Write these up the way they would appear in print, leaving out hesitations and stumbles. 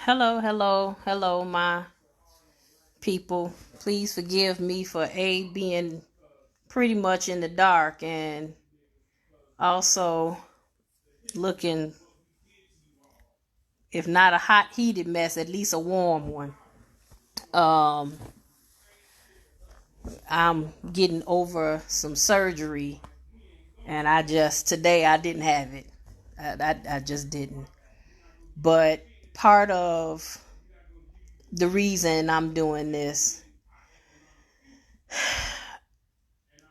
Hello, my people. Please forgive me for being pretty much in the dark and also looking, if not a hot, heated mess, at least a warm one. Um, I'm getting over some surgery, and today I didn't have it. I just didn't. But part of the reason I'm doing this,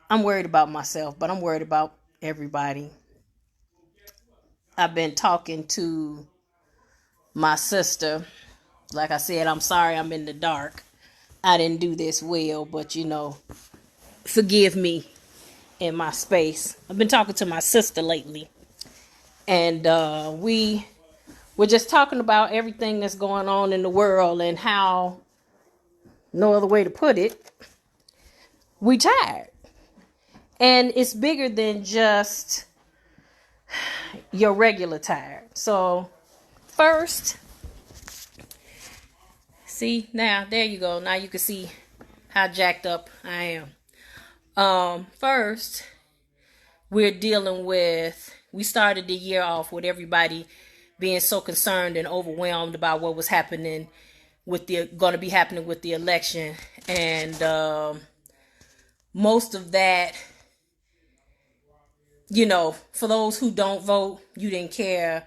I'm worried about myself, but I'm worried about everybody. I've been talking to my sister. Like I said, I'm sorry I'm in the dark. I didn't do this well, but forgive me in my space. I've been talking to my sister lately, and we were just talking about everything that's going on in the world and how, no other way to put it, we tired. And it's bigger than just your regular tired. So first, see, now there you go. Now you can see how jacked up I am. First, we started the year off with everybody being so concerned and overwhelmed about what was happening going to be happening with the election. And most of that, for those who don't vote, you didn't care.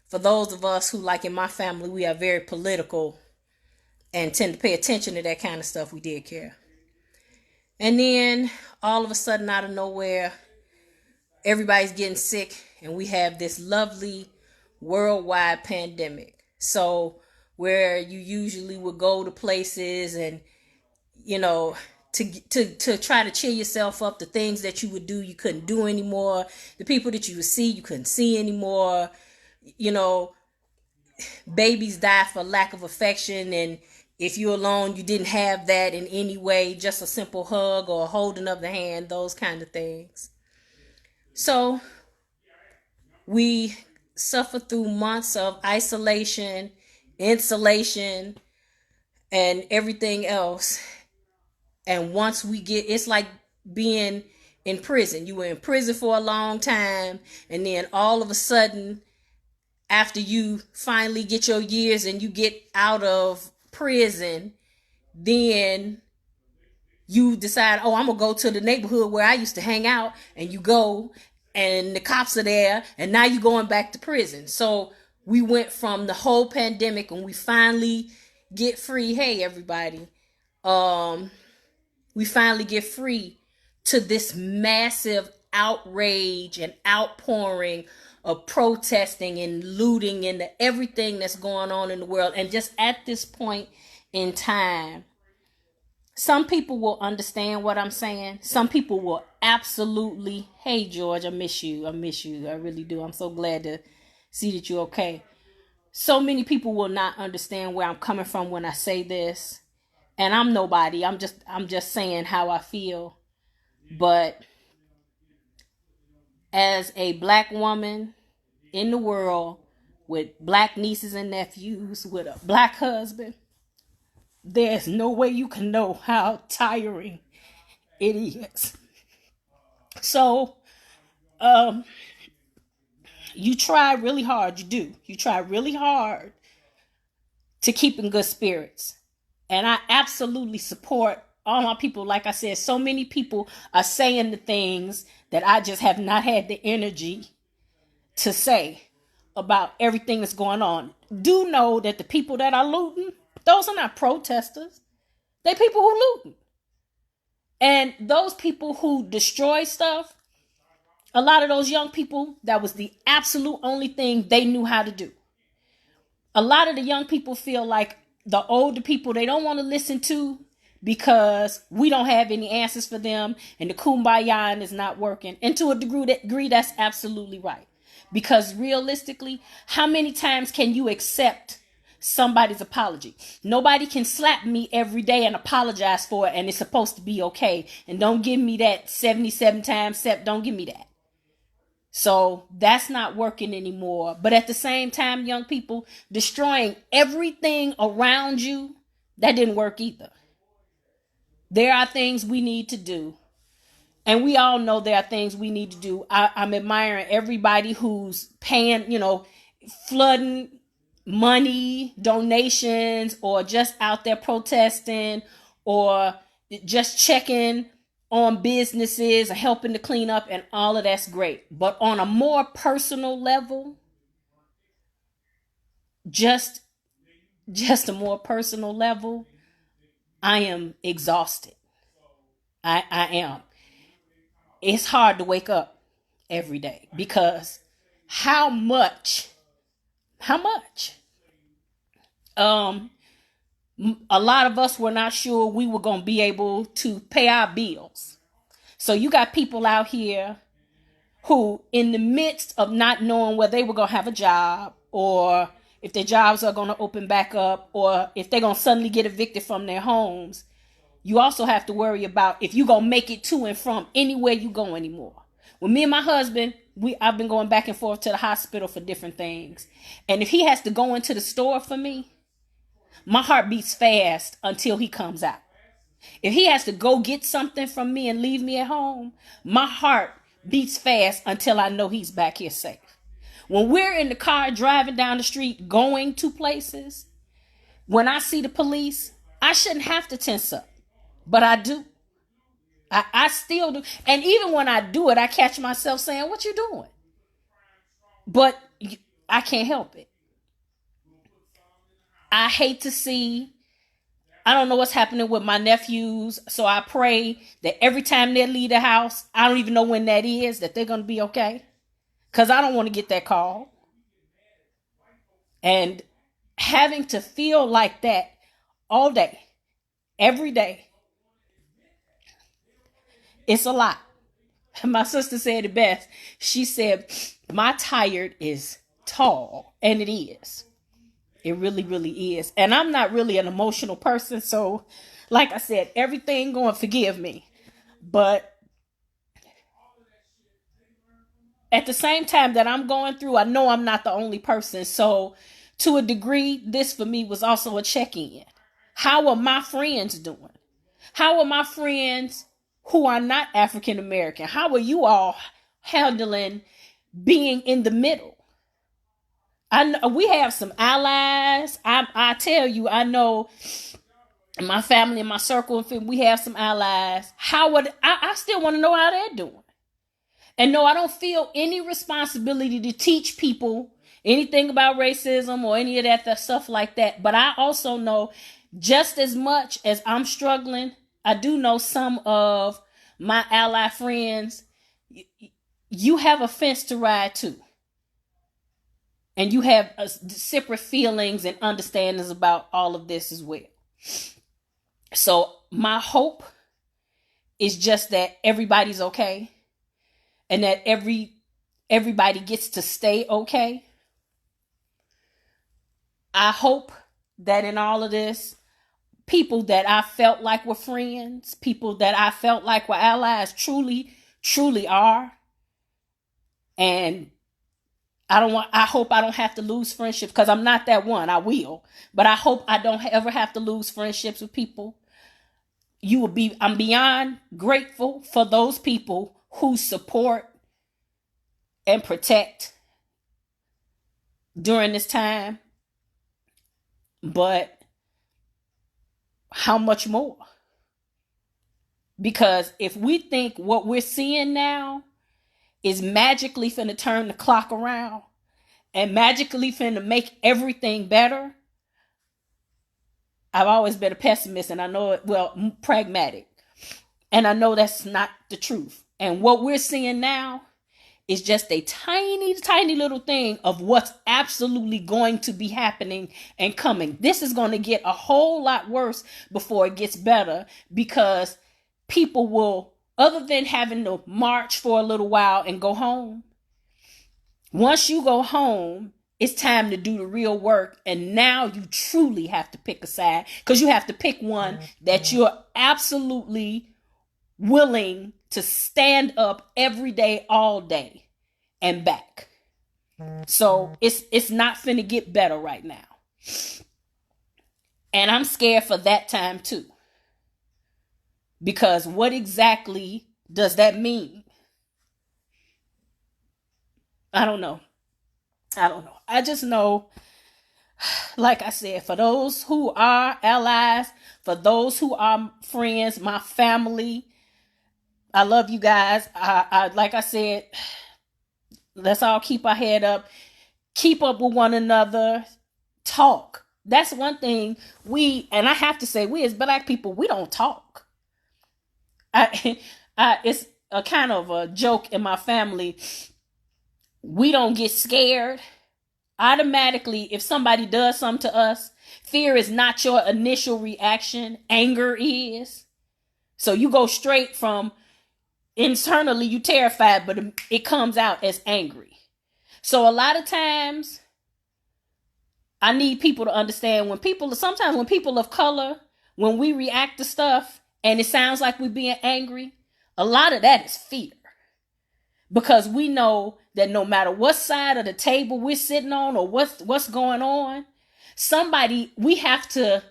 For those of us who, like in my family, we are very political and tend to pay attention to that kind of stuff, we did care. And then all of a sudden, out of nowhere, everybody's getting sick, and we have this lovely worldwide pandemic. So where you usually would go to places and, to try to cheer yourself up, the things that you would do, you couldn't do anymore. The people that you would see, you couldn't see anymore. Babies die for lack of affection, and if you're alone, you didn't have that in any way, just a simple hug or holding of the hand, those kind of things. So we suffered through months of isolation, insulation, and everything else. And once it's like being in prison. You were in prison for a long time, and then all of a sudden, after you finally get your years and you get out of prison, then you decide, oh, I'm going to go to the neighborhood where I used to hang out, and you go, and the cops are there, and now you're going back to prison. So we went from the whole pandemic, and we finally get free. Hey, everybody. We finally get free to this massive outrage and outpouring of protesting and looting and everything that's going on in the world. And just at this point in time, some people will understand what I'm saying. Some people will absolutely, hey, George, I miss you. I really do. I'm so glad to see that you're okay. So many people will not understand where I'm coming from when I say this. And I'm nobody. I'm just saying how I feel. But as a black woman in the world with black nieces and nephews, with a black husband, there's no way you can know how tiring it is. So, you try really hard. You do. You try really hard to keep in good spirits. And I absolutely support all my people. Like I said, so many people are saying the things that I just have not had the energy to say about everything that's going on. Do know that the people that are looting, those are not protesters. They're people who looting. And those people who destroy stuff, a lot of those young people, that was the absolute only thing they knew how to do. A lot of the young people feel like the older people they don't want to listen to because we don't have any answers for them, and the kumbaya is not working. And to a degree, that's absolutely right. Because realistically, how many times can you accept somebody's apology? Nobody can slap me every day and apologize for it, and it's supposed to be okay. And don't give me that 77 times, don't give me that. So that's not working anymore. But at the same time, young people, destroying everything around you, that didn't work either. There are things we need to do. And we all know there are things we need to do. I'm admiring everybody who's paying, flooding money, donations, or just out there protesting, or just checking on businesses and helping to clean up, and all of that's great. But on a more personal level, just a more personal level, I am exhausted. I am. It's hard to wake up every day because how much a lot of us were not sure we were going to be able to pay our bills. So you got people out here who, in the midst of not knowing whether they were going to have a job, or if their jobs are going to open back up, or if they're going to suddenly get evicted from their homes, you also have to worry about if you're going to make it to and from anywhere you go anymore. Well, me and my husband, I've been going back and forth to the hospital for different things. And if he has to go into the store for me, my heart beats fast until he comes out. If he has to go get something from me and leave me at home, my heart beats fast until I know he's back here safe. When we're in the car driving down the street, going to places, when I see the police, I shouldn't have to tense up, but I do. I still do. And even when I do it, I catch myself saying, what you doing? But I can't help it. I hate to see, I don't know what's happening with my nephews. So I pray that every time they leave the house, I don't even know when that is, that they're going to be okay. Because I don't want to get that call. And having to feel like that all day, every day, it's a lot. My sister said it best. She said, my tired is tall. And it is. It really, really is. And I'm not really an emotional person. So, like I said, everything going, forgive me. But at the same time that I'm going through, I know I'm not the only person. So, to a degree, this for me was also a check-in. How are my friends doing? How are my friends who are not African American? How are you all handling being in the middle? I know we have some allies. I tell you, I know in my family, in my circle, we have some allies. I still want to know how they're doing. And no, I don't feel any responsibility to teach people anything about racism or any of that stuff like that. But I also know, just as much as I'm struggling, I do know some of my ally friends, you have a fence to ride too. And you have separate feelings and understandings about all of this as well. So my hope is just that everybody's okay. And that everybody gets to stay okay. I hope that in all of this, people that I felt like were friends, people that I felt like were allies, truly, truly are. And I hope I don't have to lose friendships, because I'm not that one. I will. But I hope I don't ever have to lose friendships with people. I'm beyond grateful for those people who support and protect during this time. But how much more? Because if we think what we're seeing now is magically finna turn the clock around and magically finna make everything better, I've always been a pessimist, and I know it, pragmatic. And I know that's not the truth. And what we're seeing now is just a tiny, tiny little thing of what's absolutely going to be happening and coming. This is going to get a whole lot worse before it gets better, because people will, other than having to march for a little while and go home, once you go home, it's time to do the real work. And now you truly have to pick a side, because you have to pick one that you're absolutely willing to stand up every day, all day, and back. So it's not finna get better right now. And I'm scared for that time too. Because what exactly does that mean? I don't know. I just know, like I said, for those who are allies, for those who are friends, my family, I love you guys. I like I said, let's all keep our head up, keep up with one another, talk. That's one thing and I have to say, we as black people, we don't talk. It's a kind of a joke in my family. We don't get scared. Automatically, if somebody does something to us, fear is not your initial reaction. Anger is. So you go straight from internally you terrified, but it comes out as angry. So a lot of times, I need people to understand sometimes when people of color, when we react to stuff and it sounds like we're being angry, a lot of that is fear. Because we know that no matter what side of the table we're sitting on or what's going on, we have to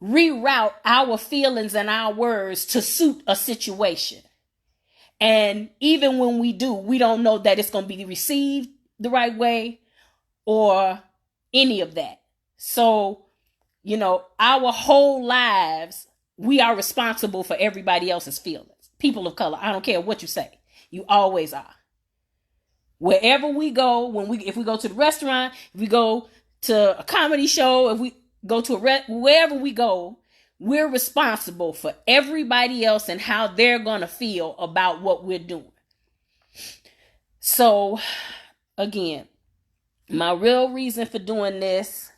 reroute our feelings and our words to suit a situation. And even when we do, we don't know that it's going to be received the right way or any of that. So, our whole lives, we are responsible for everybody else's feelings. People of color, I don't care what you say. You always are. Wherever we go, if we go to the restaurant, if we go to a comedy show, if we go to wherever we go, we're responsible for everybody else and how they're going to feel about what we're doing. So, again, my real reason for doing this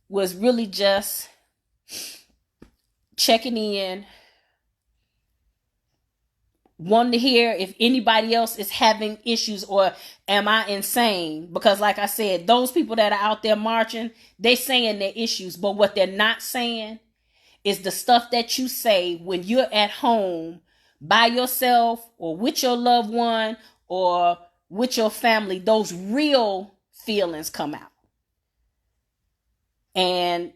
was really just checking in, wanting to hear if anybody else is having issues or am I insane? Because like I said, those people that are out there marching, they saying their issues, but what they're not saying is the stuff that you say when you're at home by yourself or with your loved one or with your family. Those real feelings come out. And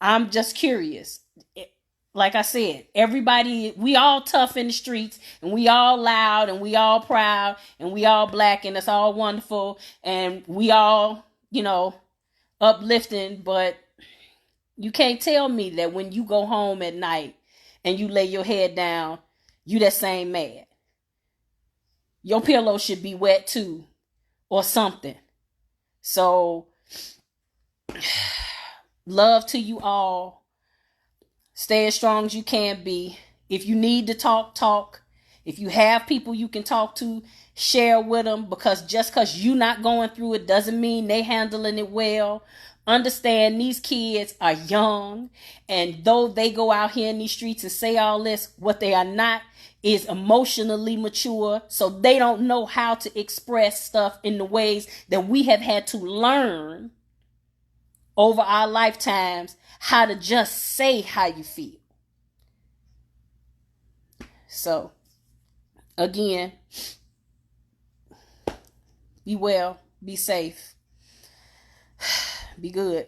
I'm just curious. Like I said, everybody, we all tough in the streets and we all loud and we all proud and we all black and it's all wonderful and we all, uplifting, but you can't tell me that when you go home at night and you lay your head down, you that same mad. Your pillow should be wet too or something. So, love to you all. Stay as strong as you can be. If you need to talk, talk. If you have people you can talk to, share with them. Because just because you're not going through it doesn't mean they handling it well. Understand these kids are young. And though they go out here in these streets and say all this, what they are not is emotionally mature. So they don't know how to express stuff in the ways that we have had to learn over our lifetimes, how to just say how you feel. So, again, be well, be safe, be good.